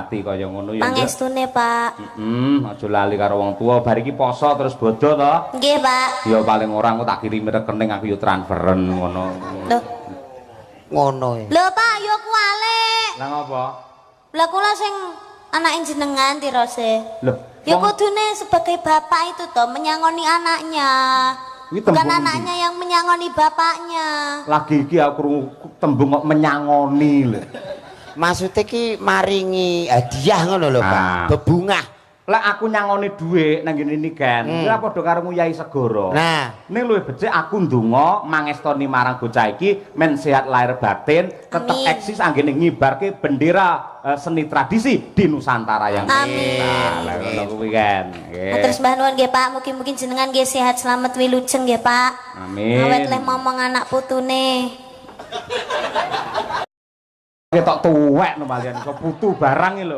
pati kaya ngono ya. Pangestune, Pak. Aja lali karo wong tua, bar iki poso terus bodo to. Nggih, Pak. Ya paling ora aku tak kirimi rekening aku yo transferen ngono. Loh. Ngono ya. Lho, Pak, yo kualik. Lah ngopo? Lah kula sing anake jenengan tirose. Loh, Ya kudune sebagai bapak itu toh menyangoni anaknya. Bukan anaknya yang menyangoni bapaknya. Lagi iki aku krungu tembung kok menyangoni lho. Maksudnya ki maringi hadiah ngono lho, Pak. Bebungah. Lah aku nyangoni dhuwit nang ngene iki kan. Ora padha karo Yai Segara. Nah, ning luwih becik aku ndonga mangestoni marang bocah iki men sehat lahir batin, tetep eksis anggene ngibarke bendera seni tradisi di Nusantara yang kita. Lah ngono kuwi kan. Terus mbah nuwun nggih Pak, mugi-mugi jenengan nggih sehat selamat wilujeng nggih Pak. Amin. Awet leh momong anak putune. Ketok tuwek no malian, kok putu barang iki lho.